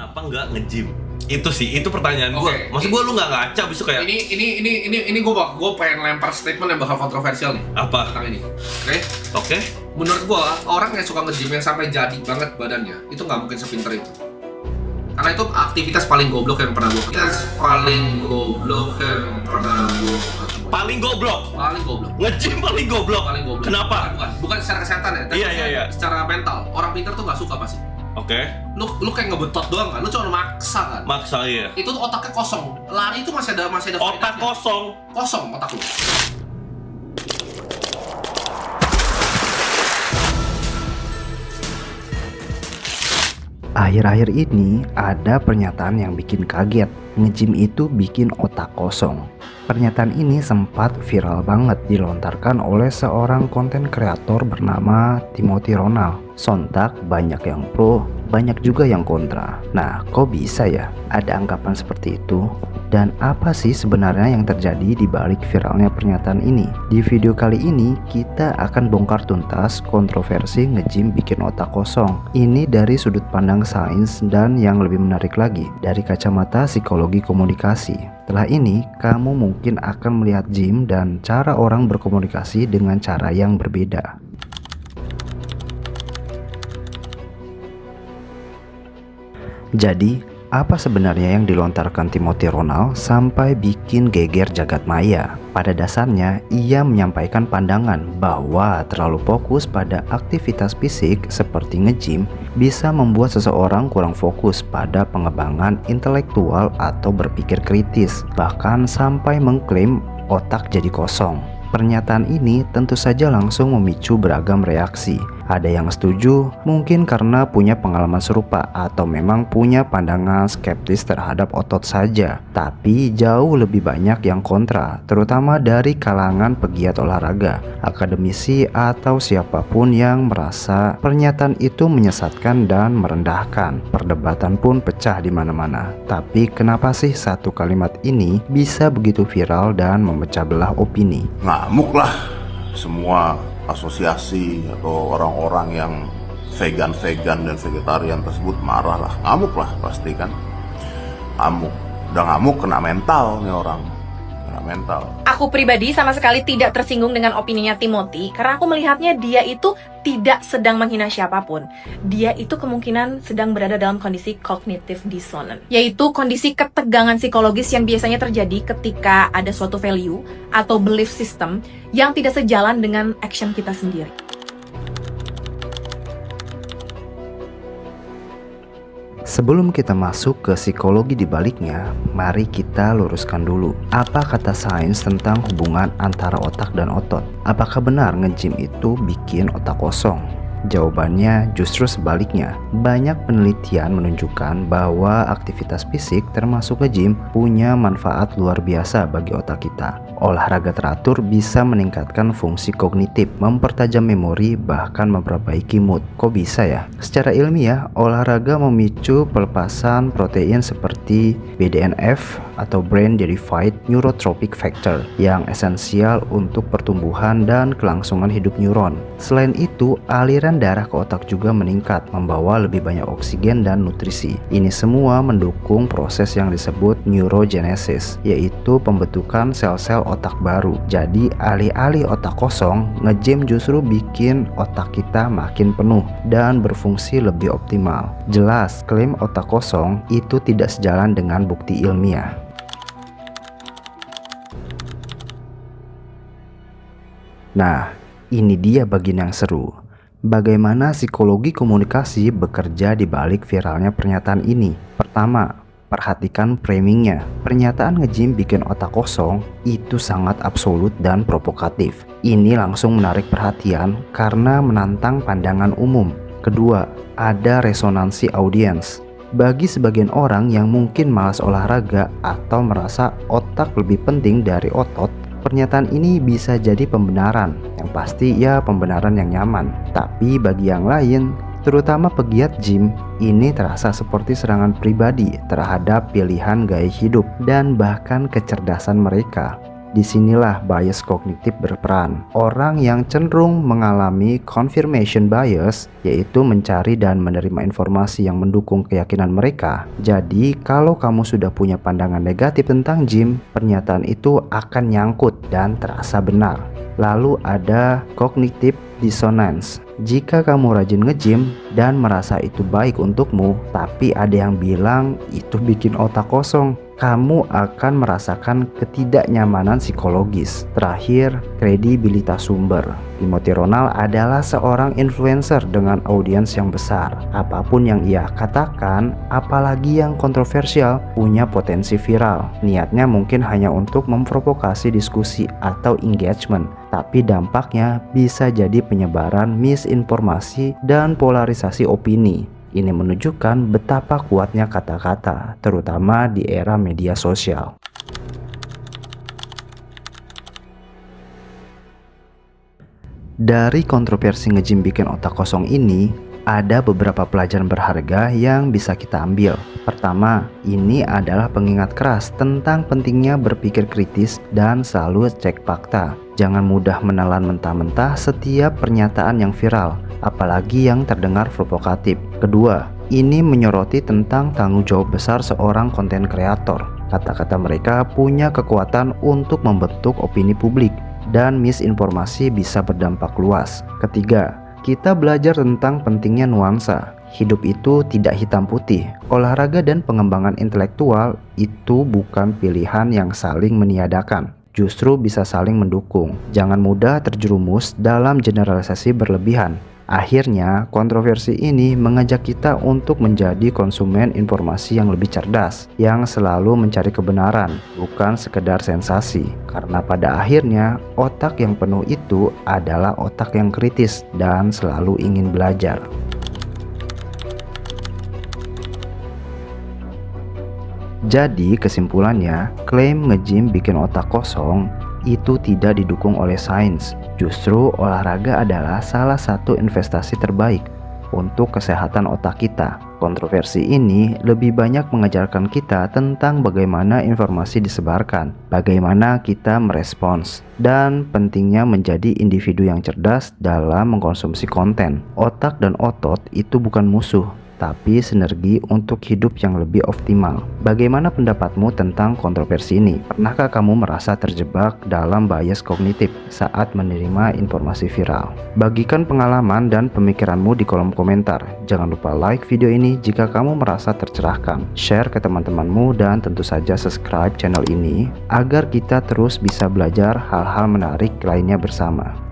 kenapa nggak nge-gym? Itu sih, itu pertanyaan gue. Oke, Maksud gue lu nggak ngaca, bisa kayak Ini gue pengen lempar statement yang bakal kontroversial nih apa? tentang ini. Oke? Oke? Menurut gue, orang yang suka nge-gym yang sampai jadi banget badannya, itu nggak mungkin sepinter itu. Karena itu aktivitas paling goblok yang pernah gue Paling goblok. Paling goblok. Nge-gym paling goblok. Paling goblok. Kenapa? Bukan secara kesehatan ya, tapi Iya. secara mental. Orang pintar tuh nggak suka pasti. Oke. Lu kayak ngebetot doang kan, lu cuma maksa kan. Maksa iya. Itu tuh otaknya kosong. Lari itu masih ada Otak faedahnya. Kosong otak lu. Akhir-akhir ini ada pernyataan yang bikin kaget. Nge-gym itu bikin otak kosong. Pernyataan ini sempat viral banget dilontarkan oleh seorang konten kreator bernama Timothy Ronald. Sontak banyak yang pro, banyak juga yang kontra. Nah, kok bisa ya ada anggapan seperti itu? Dan apa sih sebenarnya yang terjadi di balik viralnya pernyataan ini? Di video kali ini kita akan bongkar tuntas kontroversi nge-gym bikin otak kosong. Ini dari sudut pandang sains dan yang lebih menarik lagi dari kacamata psikologi komunikasi. Setelah ini, kamu mungkin akan melihat gym dan cara orang berkomunikasi dengan cara yang berbeda. Jadi, apa sebenarnya yang dilontarkan Timothy Ronald sampai bikin geger jagat maya? Pada dasarnya, ia menyampaikan pandangan bahwa terlalu fokus pada aktivitas fisik seperti nge-gym bisa membuat seseorang kurang fokus pada pengembangan intelektual atau berpikir kritis, bahkan sampai mengklaim otak jadi kosong. Pernyataan ini tentu saja langsung memicu beragam reaksi. Ada yang setuju, mungkin karena punya pengalaman serupa atau memang punya pandangan skeptis terhadap otot saja. Tapi jauh lebih banyak yang kontra, terutama dari kalangan pegiat olahraga, akademisi atau siapapun yang merasa pernyataan itu menyesatkan dan merendahkan. Perdebatan pun pecah di mana-mana. Tapi kenapa sih satu kalimat ini bisa begitu viral dan memecah belah opini? Ngamuk lah semua asosiasi atau orang-orang yang vegan dan vegetarian tersebut marah lah, ngamuk lah pasti kan, ngamuk, udah ngamuk kena mental nih orang, kena mental. Aku pribadi sama sekali tidak tersinggung dengan opininya Timothy karena aku melihatnya dia itu tidak sedang menghina siapapun. Dia itu kemungkinan sedang berada dalam kondisi cognitive dissonance, yaitu kondisi ketegangan psikologis yang biasanya terjadi ketika ada suatu value atau belief system yang tidak sejalan dengan action kita sendiri. Sebelum kita masuk ke psikologi di baliknya, mari kita luruskan dulu. Apa kata sains tentang hubungan antara otak dan otot? Apakah benar nge-gym itu bikin otak kosong? Jawabannya justru sebaliknya. Banyak penelitian menunjukkan bahwa aktivitas fisik termasuk nge-gym punya manfaat luar biasa bagi otak kita. Olahraga teratur bisa meningkatkan fungsi kognitif, mempertajam memori, bahkan memperbaiki mood. Kok bisa ya? Secara ilmiah, olahraga memicu pelepasan protein seperti BDNF atau Brain Derived Neurotrophic Factor yang esensial untuk pertumbuhan dan kelangsungan hidup neuron. Selain itu, aliran darah ke otak juga meningkat, membawa lebih banyak oksigen dan nutrisi. Ini semua mendukung proses yang disebut neurogenesis, yaitu pembentukan sel-sel otak baru. Jadi alih-alih otak kosong, nge-gym justru bikin otak kita makin penuh dan berfungsi lebih optimal. Jelas, klaim otak kosong itu tidak sejalan dengan bukti ilmiah. Nah, ini dia bagian yang seru. Bagaimana psikologi komunikasi bekerja di balik viralnya pernyataan ini? Pertama, perhatikan framingnya. Pernyataan nge-gym bikin otak kosong itu sangat absolut dan provokatif. Ini langsung menarik perhatian karena menantang pandangan umum. Kedua, ada resonansi audiens. Bagi sebagian orang yang mungkin malas olahraga atau merasa otak lebih penting dari otot, pernyataan ini bisa jadi pembenaran. Yang pasti ya pembenaran yang nyaman. Tapi bagi yang lain, terutama pegiat gym, ini terasa seperti serangan pribadi terhadap pilihan gaya hidup dan bahkan kecerdasan mereka. Disinilah bias kognitif berperan. Orang yang cenderung mengalami confirmation bias, yaitu mencari dan menerima informasi yang mendukung keyakinan mereka. Jadi, kalau kamu sudah punya pandangan negatif tentang gym, pernyataan itu akan nyangkut dan terasa benar. Lalu ada cognitive dissonance. Jika kamu rajin nge-gym dan merasa itu baik untukmu, tapi ada yang bilang itu bikin otak kosong, kamu akan merasakan ketidaknyamanan psikologis. Terakhir, kredibilitas sumber. Timothy Ronald adalah seorang influencer dengan audiens yang besar. Apapun yang ia katakan, apalagi yang kontroversial, punya potensi viral. Niatnya mungkin hanya untuk memprovokasi diskusi atau engagement, tapi dampaknya bisa jadi penyebaran misinformasi dan polarisasi opini. Ini menunjukkan betapa kuatnya kata-kata, terutama di era media sosial. Dari kontroversi nge-gym bikin otak kosong ini, ada beberapa pelajaran berharga yang bisa kita ambil. Pertama, ini adalah pengingat keras tentang pentingnya berpikir kritis dan selalu cek fakta. Jangan mudah menelan mentah-mentah setiap pernyataan yang viral, apalagi yang terdengar provokatif. Kedua, ini menyoroti tentang tanggung jawab besar seorang konten kreator. Kata-kata mereka punya kekuatan untuk membentuk opini publik, dan misinformasi bisa berdampak luas. Ketiga, kita belajar tentang pentingnya nuansa. Hidup itu tidak hitam putih. Olahraga dan pengembangan intelektual itu bukan pilihan yang saling meniadakan, justru bisa saling mendukung. Jangan mudah terjerumus dalam generalisasi berlebihan. Akhirnya, kontroversi ini mengajak kita untuk menjadi konsumen informasi yang lebih cerdas, yang selalu mencari kebenaran, bukan sekedar sensasi. Karena pada akhirnya, otak yang penuh itu adalah otak yang kritis dan selalu ingin belajar. Jadi kesimpulannya, klaim nge-gym bikin otak kosong itu tidak didukung oleh sains. Justru olahraga adalah salah satu investasi terbaik untuk kesehatan otak kita. Kontroversi ini lebih banyak mengajarkan kita tentang bagaimana informasi disebarkan, bagaimana kita merespons, dan pentingnya menjadi individu yang cerdas dalam mengkonsumsi konten. Otak dan otot itu bukan musuh, tapi sinergi untuk hidup yang lebih optimal. Bagaimana pendapatmu tentang kontroversi ini? Pernahkah kamu merasa terjebak dalam bias kognitif saat menerima informasi viral? Bagikan pengalaman dan pemikiranmu di kolom komentar. Jangan lupa like video ini jika kamu merasa tercerahkan. Share ke teman-temanmu dan tentu saja subscribe channel ini agar kita terus bisa belajar hal-hal menarik lainnya bersama.